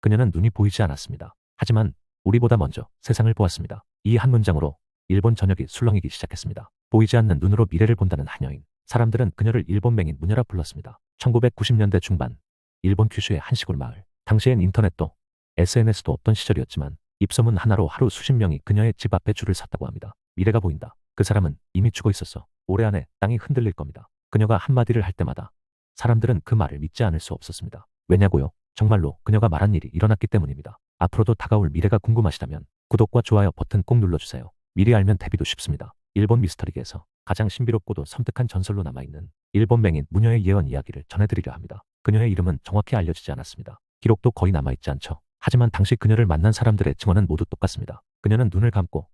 그녀는 눈이 보이지 않았습니다. 하지만 우리보다 먼저 세상을 보았습니다. 이 한 문장으로 일본 전역이 술렁이기 시작했습니다. 보이지 않는 눈으로 미래를 본다는 한 여인. 사람들은 그녀를 일본 맹인 무녀라 불렀습니다. 1990년대 중반 일본 큐슈의 한 시골 마을. 당시엔 인터넷도 SNS도 없던 시절이었지만 입소문 하나로 하루 수십 명이 그녀의 집 앞에 줄을 섰다고 합니다. 미래가 보인다. 그 사람은 이미 죽어 있었어. 올해 안에 땅이 흔들릴 겁니다. 그녀가 한마디를 할 때마다 사람들은 그 말을 믿지 않을 수 없었습니다. 왜냐고요? 정말로 그녀가 말한 일이 일어났기 때문입니다. 앞으로도 다가올 미래가 궁금하시다면 구독과 좋아요 버튼 꼭 눌러주세요. 미리 알면 데뷔도 쉽습니다. 일본 미스터리계에서 가장 신비롭고도 섬뜩한 전설로 남아있는 일본 맹인 무녀의 예언 이야기를 전해드리려 합니다. 그녀의 이름은 정확히 알려지지 않았습니다. 기록도 거의 남아있지 않죠. 하지만 당시 그녀를 만난 사람들의 증언은 모두 똑같습니다. 그녀는 눈을 감고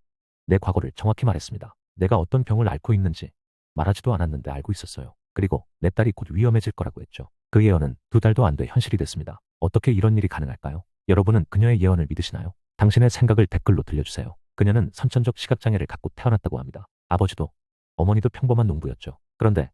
내 과거를 정확히 말했습니다. 내가 어떤 병을 앓고 있는지 말하지도 않았는데 알고 있었어요. 그리고 내 딸이 곧 위험해질 거라고 했죠. 그 예언은 2달도 안 돼 현실이 됐습니다. 어떻게 이런 일이 가능할까요? 여러분은 그녀의 예언을 믿으시나요? 당신의 생각을 댓글로 들려주세요. 그녀는 선천적 시각장애를 갖고 태어났다고 합니다. 아버지도 어머니도 평범한 농부였죠. 그런데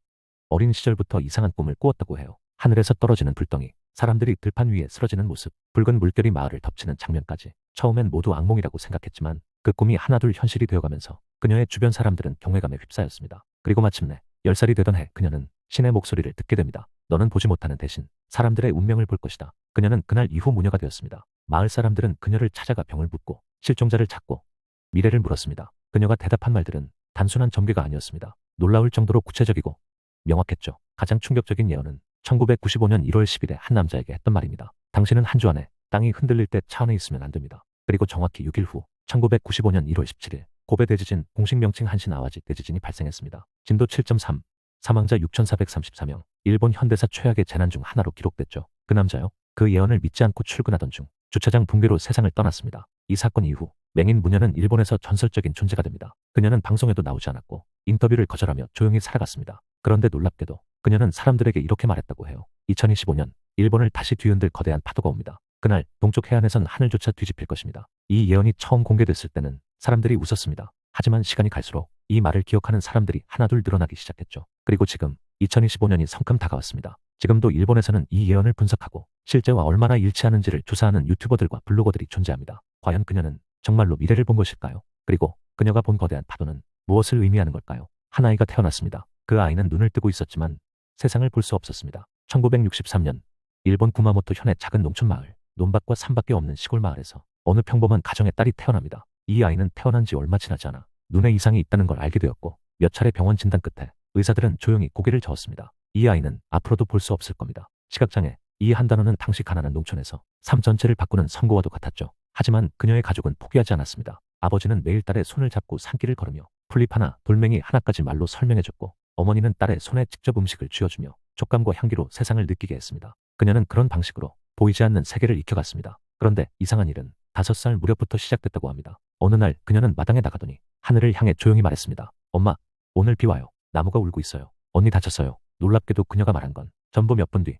어린 시절부터 이상한 꿈을 꾸었다고 해요. 하늘에서 떨어지는 불덩이, 사람들이 들판 위에 쓰러지는 모습, 붉은 물결이 마을을 덮치는 장면까지. 처음엔 모두 악몽이라고 생각했지만 그 꿈이 하나둘 현실이 되어가면서 그녀의 주변 사람들은 경외감에 휩싸였습니다. 그리고 마침내 10살이 되던 해 그녀는 신의 목소리를 듣게 됩니다. 너는 보지 못하는 대신 사람들의 운명을 볼 것이다. 그녀는 그날 이후 무녀가 되었습니다. 마을 사람들은 그녀를 찾아가 병을 묻고 실종자를 찾고 미래를 물었습니다. 그녀가 대답한 말들은 단순한 점괘가 아니었습니다. 놀라울 정도로 구체적이고 명확했죠. 가장 충격적인 예언은 1995년 1월 10일에 한 남자에게 했던 말입니다. 당신은 한 주 안에 땅이 흔들릴 때 차 안에 있으면 안 됩니다. 그리고 정확히 6일 후 1995년 1월 17일 고베 대지진, 공식 명칭 한신 아와지 대지진이 발생했습니다. 진도 7.3, 사망자 6,434명, 일본 현대사 최악의 재난 중 하나로 기록됐죠. 그 남자요. 그 예언을 믿지 않고 출근하던 중 주차장 붕괴로 세상을 떠났습니다. 이 사건 이후 맹인 무녀는 일본에서 전설적인 존재가 됩니다. 그녀는 방송에도 나오지 않았고 인터뷰를 거절하며 조용히 살아갔습니다. 그런데 놀랍게도 그녀는 사람들에게 이렇게 말했다고 해요. 2025년 일본을 다시 뒤흔들 거대한 파도가 옵니다. 그날 동쪽 해안에선 하늘조차 뒤집힐 것입니다. 이 예언이 처음 공개됐을 때는 사람들이 웃었습니다. 하지만 시간이 갈수록 이 말을 기억하는 사람들이 하나둘 늘어나기 시작했죠. 그리고 지금 2025년이 성큼 다가왔습니다. 지금도 일본에서는 이 예언을 분석하고 실제와 얼마나 일치하는지를 조사하는 유튜버들과 블로거들이 존재합니다. 과연 그녀는 정말로 미래를 본 것일까요? 그리고 그녀가 본 거대한 파도는 무엇을 의미하는 걸까요? 한 아이가 태어났습니다. 그 아이는 눈을 뜨고 있었지만 세상을 볼 수 없었습니다. 1963년 일본 구마모토 현의 작은 농촌 마을, 논밭과 산밖에 없는 시골 마을에서 어느 평범한 가정의 딸이 태어납니다. 이 아이는 태어난 지 얼마 지나지 않아 눈에 이상이 있다는 걸 알게 되었고 몇 차례 병원 진단 끝에 의사들은 조용히 고개를 저었습니다. 이 아이는 앞으로도 볼 수 없을 겁니다. 시각장애, 이 한 단어는 당시 가난한 농촌에서 삶 전체를 바꾸는 선고와도 같았죠. 하지만 그녀의 가족은 포기하지 않았습니다. 아버지는 매일 딸의 손을 잡고 산길을 걸으며 풀잎 하나, 돌멩이 하나까지 말로 설명해줬고 어머니는 딸의 손에 직접 음식을 쥐어주며 촉감과 향기로 세상을 느끼게 했습니다. 그녀는 그런 방식으로 보이지 않는 세계를 익혀갔습니다. 그런데 이상한 일은 5살 무렵부터 시작됐다고 합니다. 어느 날 그녀는 마당에 나가더니 하늘을 향해 조용히 말했습니다. 엄마, 오늘 비 와요. 나무가 울고 있어요. 언니 다쳤어요. 놀랍게도 그녀가 말한 건 전부 몇 분 뒤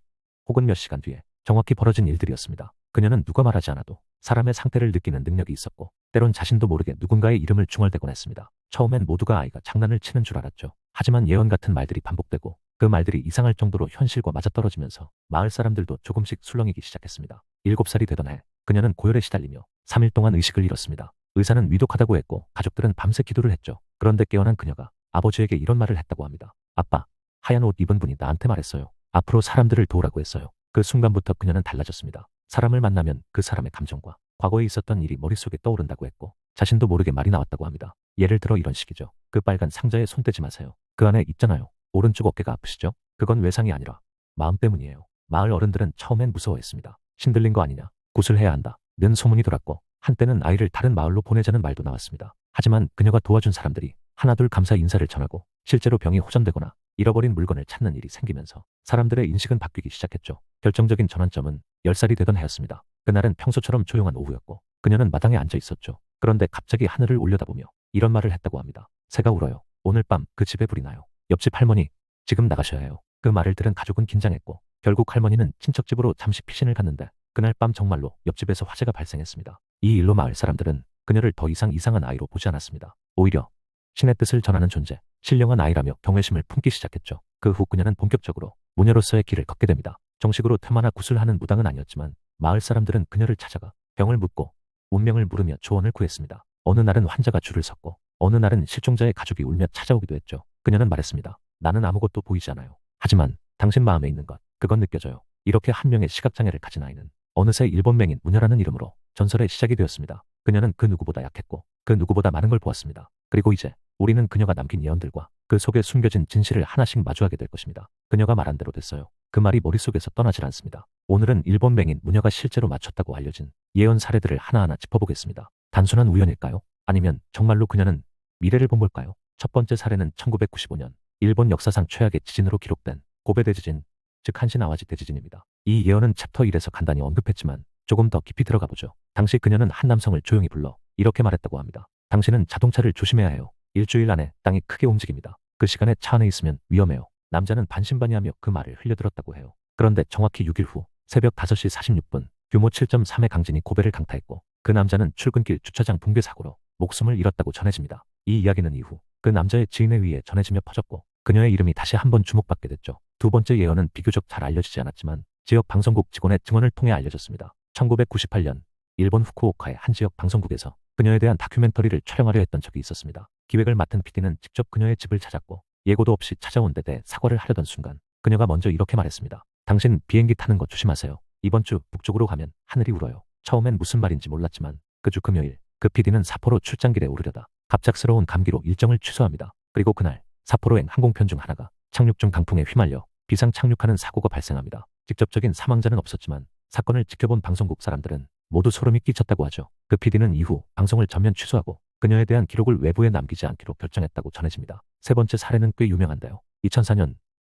혹은 몇 시간 뒤에 정확히 벌어진 일들이었습니다. 그녀는 누가 말하지 않아도 사람의 상태를 느끼는 능력이 있었고 때론 자신도 모르게 누군가의 이름을 중얼대곤 했습니다. 처음엔 모두가 아이가 장난을 치는 줄 알았죠. 하지만 예언 같은 말들이 반복되고 그 말들이 이상할 정도로 현실과 맞아떨어지면서 마을 사람들도 조금씩 술렁이기 시작했습니다. 7살이 되던 해 그녀는 고열에 시달리며 3일 동안 의식을 잃었습니다. 의사는 위독하다고 했고 가족들은 밤새 기도를 했죠. 그런데 깨어난 그녀가 아버지에게 이런 말을 했다고 합니다. 아빠, 하얀 옷 입은 분이 나한테 말했어요. 앞으로 사람들을 도우라고 했어요. 그 순간부터 그녀는 달라졌습니다. 사람을 만나면 그 사람의 감정과 과거에 있었던 일이 머릿속에 떠오른다고 했고 자신도 모르게 말이 나왔다고 합니다. 예를 들어 이런 식이죠. 그 빨간 상자에 손 떼지 마세요. 그 안에 있잖아요. 오른쪽 어깨가 아프시죠? 그건 외상이 아니라 마음 때문이에요. 마을 어른들은 처음엔 무서워했습니다. 신들린 거 아니냐? 구슬해야 한다. 는 소문이 돌았고 한때는 아이를 다른 마을로 보내자는 말도 나왔습니다. 하지만 그녀가 도와준 사람들이 하나둘 감사 인사를 전하고 실제로 병이 호전되거나 잃어버린 물건을 찾는 일이 생기면서 사람들의 인식은 바뀌기 시작했죠. 결정적인 전환점은 10살이 되던 해였습니다. 그날은 평소처럼 조용한 오후였고 그녀는 마당에 앉아 있었죠. 그런데 갑자기 하늘을 올려다보며 이런 말을 했다고 합니다. 새가 울어요. 오늘 밤 그 집에 불이 나요. 옆집 할머니, 지금 나가셔야 해요. 그 말을 들은 가족은 긴장했고 결국 할머니는 친척집으로 잠시 피신을 갔는데 그날 밤 정말로 옆집에서 화재가 발생했습니다. 이 일로 마을 사람들은 그녀를 더 이상 이상한 아이로 보지 않았습니다. 오히려 신의 뜻을 전하는 존재, 신령한 아이라며 경외심을 품기 시작했죠. 그 후 그녀는 본격적으로 무녀로서의 길을 걷게 됩니다. 정식으로 퇴마나 구슬하는 무당은 아니었지만 마을 사람들은 그녀를 찾아가 병을 묻고 운명을 물으며 조언을 구했습니다. 어느 날은 환자가 줄을 섰고 어느 날은 실종자의 가족이 울며 찾아오기도 했죠. 그녀는 말했습니다. 나는 아무것도 보이지 않아요. 하지만 당신 마음에 있는 것, 그건 느껴져요. 이렇게 한 명의 시각장애를 가진 아이는 어느새 일본 맹인 무녀라는 이름으로 전설의 시작이 되었습니다. 그녀는 그 누구보다 약했고 그 누구보다 많은 걸 보았습니다. 그리고 이제 우리는 그녀가 남긴 예언들과 그 속에 숨겨진 진실을 하나씩 마주하게 될 것입니다. 그녀가 말한 대로 됐어요. 그 말이 머릿속에서 떠나질 않습니다. 오늘은 일본 맹인 무녀가 실제로 맞췄다고 알려진 예언 사례들을 하나하나 짚어보겠습니다. 단순한 우연일까요? 아니면 정말로 그녀는 미래를 본 걸까요? 첫 번째 사례는 1995년 일본 역사상 최악의 지진으로 기록된 고베 대지진, 즉 한시나와지 대지진입니다. 이 예언은 챕터 1에서 간단히 언급했지만 조금 더 깊이 들어가 보죠. 당시 그녀는 한 남성을 조용히 불러 이렇게 말했다고 합니다. 당신은 자동차를 조심해야 해요. 일주일 안에 땅이 크게 움직입니다. 그 시간에 차 안에 있으면 위험해요. 남자는 반신반의하며 그 말을 흘려들었다고 해요. 그런데 정확히 6일 후 새벽 5시 46분 규모 7.3의 강진이 고베를 강타했고 그 남자는 출근길 주차장 붕괴 사고로 목숨을 잃었다고 전해집니다. 이 이야기는 이후 그 남자의 지인에 의해 전해지며 퍼졌고 그녀의 이름이 다시 한번 주목받게 됐죠. 두 번째 예언은 비교적 잘 알려지지 않았지만 지역 방송국 직원의 증언을 통해 알려졌습니다. 1998년 일본 후쿠오카의 한 지역 방송국에서 그녀에 대한 다큐멘터리를 촬영하려 했던 적이 있었습니다. 기획을 맡은 PD는 직접 그녀의 집을 찾았고 예고도 없이 찾아온 데 대해 사과를 하려던 순간 그녀가 먼저 이렇게 말했습니다. 당신 비행기 타는 거 조심하세요. 이번 주 북쪽으로 가면 하늘이 울어요. 처음엔 무슨 말인지 몰랐지만 그 주 금요일 그 PD는 사포로 출장길에 오르려다 갑작스러운 감기로 일정을 취소합니다. 그리고 그날 사포로행 항공편 중 하나가 착륙 중 강풍에 휘말려 비상 착륙하는 사고가 발생합니다. 직접적인 사망자는 없었지만 사건을 지켜본 방송국 사람들은 모두 소름이 끼쳤다고 하죠. 그 PD는 이후 방송을 전면 취소하고 그녀에 대한 기록을 외부에 남기지 않기로 결정했다고 전해집니다. 세 번째 사례는 꽤 유명한데요. 2004년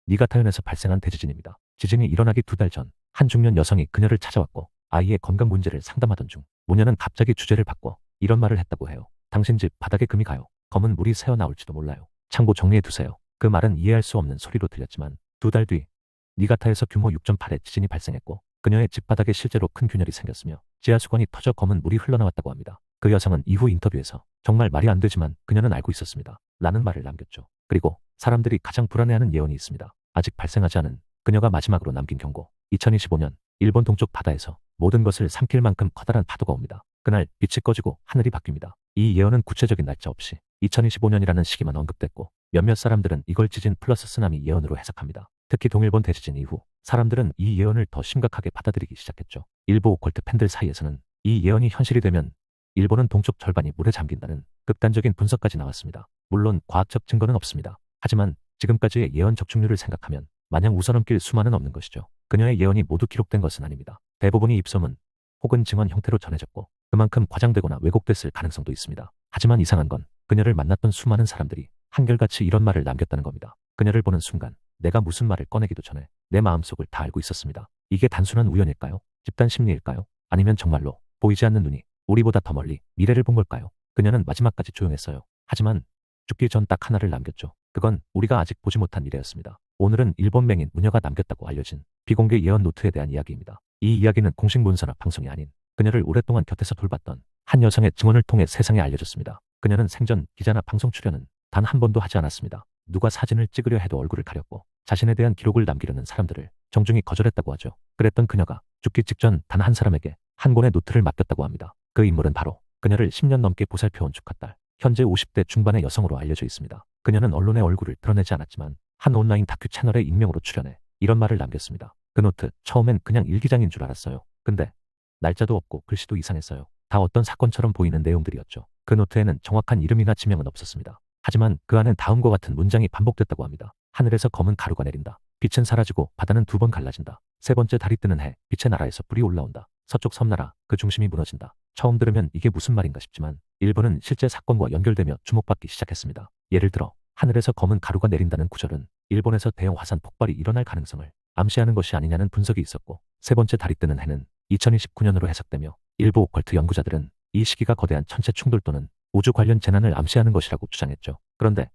니가타현에서 발생한 대지진입니다. 지진이 일어나기 2달 전 한 중년 여성이 그녀를 찾아왔고 아이의 건강 문제를 상담하던 중 모녀는 갑자기 주제를 바꿔 이런 말을 했다고 해요. 당신 집 바닥에 금이 가요. 검은 물이 새어나올지도 몰라요. 창고 정리해두세요. 그 말은 이해할 수 없는 소리로 들렸지만 2달 뒤 니가타에서 규모 6.8의 지진이 발생했고 그녀의 집 바닥에 실제로 큰 균열이 생겼으며 지하수관이 터져 검은 물이 흘러나왔다고 합니다. 그 여성은 이후 인터뷰에서 정말 말이 안 되지만 그녀는 알고 있었습니다. 라는 말을 남겼죠. 그리고 사람들이 가장 불안해하는 예언이 있습니다. 아직 발생하지 않은 그녀가 마지막으로 남긴 경고. 2025년 일본 동쪽 바다에서 모든 것을 삼킬 만큼 커다란 파도가 옵니다. 그날 빛이 꺼지고 하늘이 바뀝니다. 이 예언은 구체적인 날짜 없이 2025년이라는 시기만 언급됐고 몇몇 사람들은 이걸 지진 플러스 쓰나미 예언으로 해석합니다. 특히 동일본 대지진 이후 사람들은 이 예언을 더 심각하게 받아들이기 시작했죠. 일부 오컬트 팬들 사이에서는 이 예언이 현실이 되면 일본은 동쪽 절반이 물에 잠긴다는 극단적인 분석까지 나왔습니다. 물론 과학적 증거는 없습니다. 하지만 지금까지의 예언 적중률을 생각하면 마냥 웃어넘길 수만은 없는 것이죠. 그녀의 예언이 모두 기록된 것은 아닙니다. 대부분이 입소문 혹은 증언 형태로 전해졌고 그만큼 과장되거나 왜곡됐을 가능성도 있습니다. 하지만 이상한 건 그녀를 만났던 수많은 사람들이 한결같이 이런 말을 남겼다는 겁니다. 그녀를 보는 순간 내가 무슨 말을 꺼내기도 전에 내 마음속을 다 알고 있었습니다. 이게 단순한 우연일까요? 집단 심리일까요? 아니면 정말로 보이지 않는 눈이 우리보다 더 멀리 미래를 본 걸까요? 그녀는 마지막까지 조용했어요. 하지만 죽기 전 딱 하나를 남겼죠. 그건 우리가 아직 보지 못한 미래였습니다. 오늘은 일본 맹인 무녀가 남겼다고 알려진 비공개 예언 노트에 대한 이야기입니다. 이 이야기는 공식 문서나 방송이 아닌 그녀를 오랫동안 곁에서 돌봤던 한 여성의 증언을 통해 세상에 알려졌습니다. 그녀는 생전 기자나 방송 출연은 단 한 번도 하지 않았습니다. 누가 사진을 찍으려 해도 얼굴을 가렸고 자신에 대한 기록을 남기려는 사람들을 정중히 거절했다고 하죠. 그랬던 그녀가 죽기 직전 단 한 사람에게 한 권의 노트를 맡겼다고 합니다. 그 인물은 바로 그녀를 10년 넘게 보살펴온 축하딸, 현재 50대 중반의 여성으로 알려져 있습니다. 그녀는 언론의 얼굴을 드러내지 않았지만 한 온라인 다큐 채널에 익명으로 출연해 이런 말을 남겼습니다. 그 노트 처음엔 그냥 일기장인 줄 알았어요. 근데 날짜도 없고 글씨도 이상했어요. 다 어떤 사건처럼 보이는 내용들이었죠. 그 노트에는 정확한 이름이나 지명은 없었습니다. 하지만 그 안엔 다음과 같은 문장이 반복됐다고 합니다. 하늘에서 검은 가루가 내린다. 빛은 사라지고 바다는 2번 갈라진다. 세 번째 달이 뜨는 해, 빛의 나라에서 불이 올라온다. 서쪽 섬나라, 그 중심이 무너진다. 처음 들으면 이게 무슨 말인가 싶지만 일부는 실제 사건과 연결되며 주목받기 시작했습니다. 예를 들어 하늘에서 검은 가루가 내린다는 구절은 일본에서 대형 화산 폭발이 일어날 가능성을 암시하는 것이 아니냐는 분석이 있었고 세 번째 달이 뜨는 해는 2029년으로 해석되며 일부 오컬트 연구자들은 이 시기가 거대한 천체 충돌 또는 우주 관련 재난을 암시하는 것이라고 주장했죠. 그런데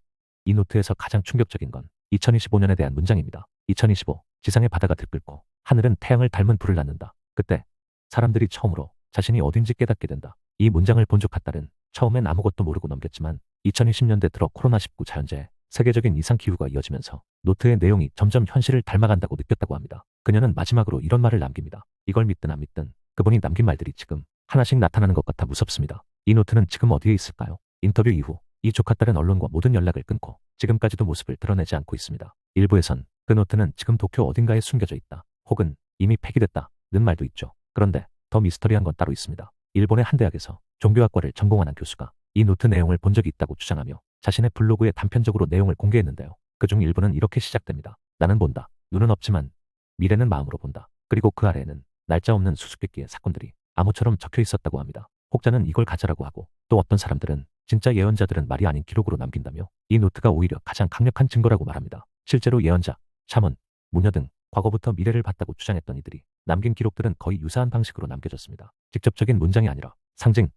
이 노트에서 가장 충격적인 건 2025년에 대한 문장입니다. 2025, 지상의 바다가 들끓고 하늘은 태양을 닮은 불을 낳는다. 그때 사람들이 처음으로 자신이 어딘지 깨닫게 된다. 이 문장을 본 조카딸은 처음엔 아무것도 모르고 넘겼지만 2020년대 들어 코로나19 자연재해, 세계적인 이상기후가 이어지면서 노트의 내용이 점점 현실을 닮아간다고 느꼈다고 합니다. 그녀는 마지막으로 이런 말을 남깁니다. 이걸 믿든 안 믿든 그분이 남긴 말들이 지금 하나씩 나타나는 것 같아 무섭습니다. 이 노트는 지금 어디에 있을까요? 인터뷰 이후 이 조카 딸은 언론과 모든 연락을 끊고 지금까지도 모습을 드러내지 않고 있습니다. 일부에선 그 노트는 지금 도쿄 어딘가에 숨겨져 있다, 혹은 이미 폐기됐다는 말도 있죠. 그런데 더 미스터리한 건 따로 있습니다. 일본의 한 대학에서 종교학과를 전공하는 교수가 이 노트 내용을 본 적이 있다고 주장하며 자신의 블로그에 단편적으로 내용을 공개했는데요. 그중 일부는 이렇게 시작됩니다. 나는 본다. 눈은 없지만 미래는 마음으로 본다. 그리고 그 아래에는 날짜 없는 수수께끼의 사건들이 암호처럼 적혀 있었다고 합니다. 혹자는 이걸 가짜라고 하고, 또 어떤 사람들은 진짜 예언자들은 말이 아닌 기록으로 남긴다며 이 노트가 오히려 가장 강력한 증거라고 말합니다. 실제로 예언자, 샤먼, 무녀 등 과거부터 미래를 봤다고 주장했던 이들이 남긴 기록들은 거의 유사한 방식으로 남겨졌습니다. 직접적인 문장이 아니라 상징,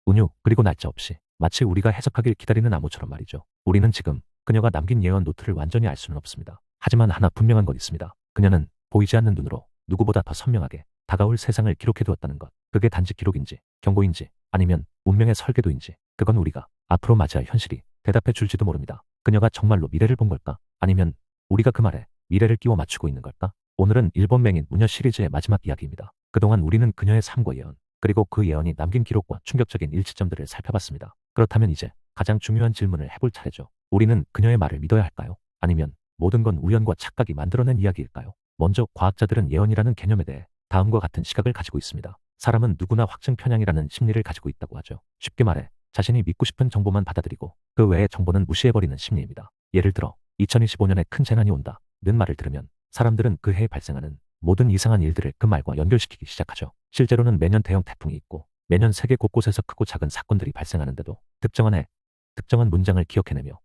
운유, 그리고 날짜 없이 마치 우리가 해석하길 기다리는 암호처럼 말이죠. 우리는 지금 그녀가 남긴 예언 노트를 완전히 알 수는 없습니다. 하지만 하나 분명한 건 있습니다. 그녀는 보이지 않는 눈으로 누구보다 더 선명하게 다가올 세상을 기록해두었다는 것. 그게 단지 기록인지, 경고인지, 아니면 운명의 설계도인지, 그건 우리가 앞으로 맞이할 현실이 대답해 줄지도 모릅니다. 그녀가 정말로 미래를 본 걸까? 아니면 우리가 그 말에 미래를 끼워 맞추고 있는 걸까? 오늘은 일본 맹인 무녀 시리즈의 마지막 이야기입니다. 그동안 우리는 그녀의 삶과 예언, 그리고 그 예언이 남긴 기록과 충격적인 일치점들을 살펴봤습니다. 그렇다면 이제 가장 중요한 질문을 해볼 차례죠. 우리는 그녀의 말을 믿어야 할까요? 아니면 모든 건 우연과 착각이 만들어낸 이야기일까요? 먼저 과학자들은 예언이라는 개념에 대해 다음과 같은 시각을 가지고 있습니다. 사람은 누구나 확증 편향이라는 심리를 가지고 있다고 하죠. 쉽게 말해 자신이 믿고 싶은 정보만 받아들이고 그 외의 정보는 무시해버리는 심리입니다. 예를 들어 2025년에 큰 재난이 온다는 말을 들으면 사람들은 그 해에 발생하는 모든 이상한 일들을 그 말과 연결시키기 시작하죠. 실제로는 매년 대형 태풍이 있고 매년 세계 곳곳에서 크고 작은 사건들이 발생하는데도 특정한 해, 특정한 문장을 기억해내며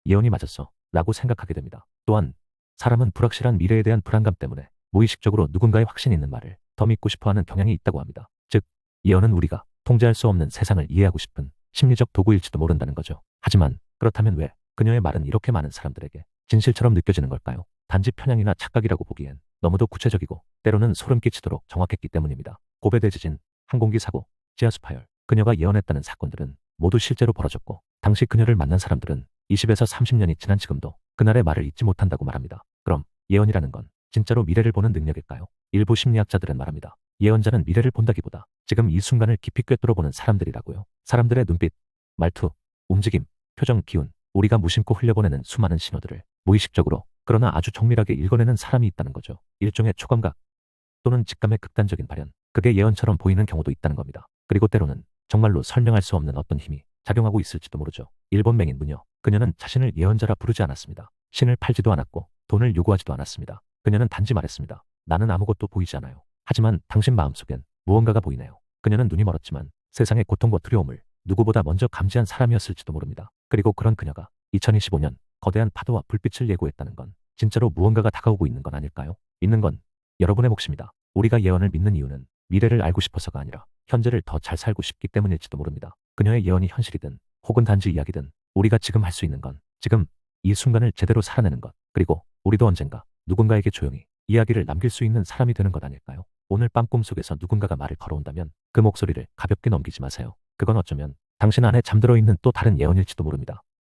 예언이 맞았어 라고 생각하게 됩니다. 또한 사람은 불확실한 미래에 대한 불안감 때문에 무의식적으로 누군가의 확신 있는 말을 더 믿고 싶어하는 경향이 있다고 합니다. 즉, 예언은 우리가 통제할 수 없는 세상을 이해하고 싶은 심리적 도구일지도 모른다는 거죠. 하지만 그렇다면 왜 그녀의 말은 이렇게 많은 사람들에게 진실처럼 느껴지는 걸까요? 단지 편향이나 착각이라고 보기엔 너무도 구체적이고 때로는 소름 끼치도록 정확했기 때문입니다. 고베 대지진, 항공기 사고, 지하수 파열, 그녀가 예언했다는 사건들은 모두 실제로 벌어졌고 당시 그녀를 만난 사람들은 20에서 30년이 지난 지금도 그날의 말을 잊지 못한다고 말합니다. 그럼 예언이라는 건 진짜로 미래를 보는 능력일까요? 일부 심리학자들은 말합니다. 예언자는 미래를 본다기보다 지금 이 순간을 깊이 꿰뚫어보는 사람들이라고요. 사람들의 눈빛, 말투, 움직임, 표정, 기운, 우리가 무심코 흘려보내는 수많은 신호들을 무의식적으로 그러나 아주 정밀하게 읽어내는 사람이 있다는 거죠. 일종의 초감각 또는 직감의 극단적인 발현, 그게 예언처럼 보이는 경우도 있다는 겁니다. 그리고 때로는 정말로 설명할 수 없는 어떤 힘이 작용하고 있을지도 모르죠. 일본 맹인 무녀, 그녀는 자신을 예언자라 부르지 않았습니다. 신을 팔지도 않았고 돈을 요구하지도 않았습니다. 그녀는 단지 말했습니다. 나는 아무것도 보이지 않아요. 하지만 당신 마음속엔 무언가가 보이네요. 그녀는 눈이 멀었지만 세상의 고통과 두려움을 누구보다 먼저 감지한 사람이었을지도 모릅니다. 그리고 그런 그녀가 2025년 거대한 파도와 불빛을 예고했다는 건 진짜로 무언가가 다가오고 있는 건 아닐까요? 믿는 건 여러분의 몫입니다. 우리가 예언을 믿는 이유는 미래를 알고 싶어서가 아니라 현재를 더 잘 살고 싶기 때문일지도 모릅니다. 그녀의 예언이 현실이든 혹은 단지 이야기든 우리가 지금 할 수 있는 건 지금 이 순간을 제대로 살아내는 것, 그리고 우리도 언젠가 누군가에게 조용히 이야기를 남길 수 있는 사람이 되는 것 아닐까요? 오늘 밤 꿈속에서 누군가가 말을 걸어온다면 그 목소리를 가볍게 넘기지 마세요. 그건 어쩌면 당신 안에 잠들어 있는 또 다른 예언일지도 모릅니다.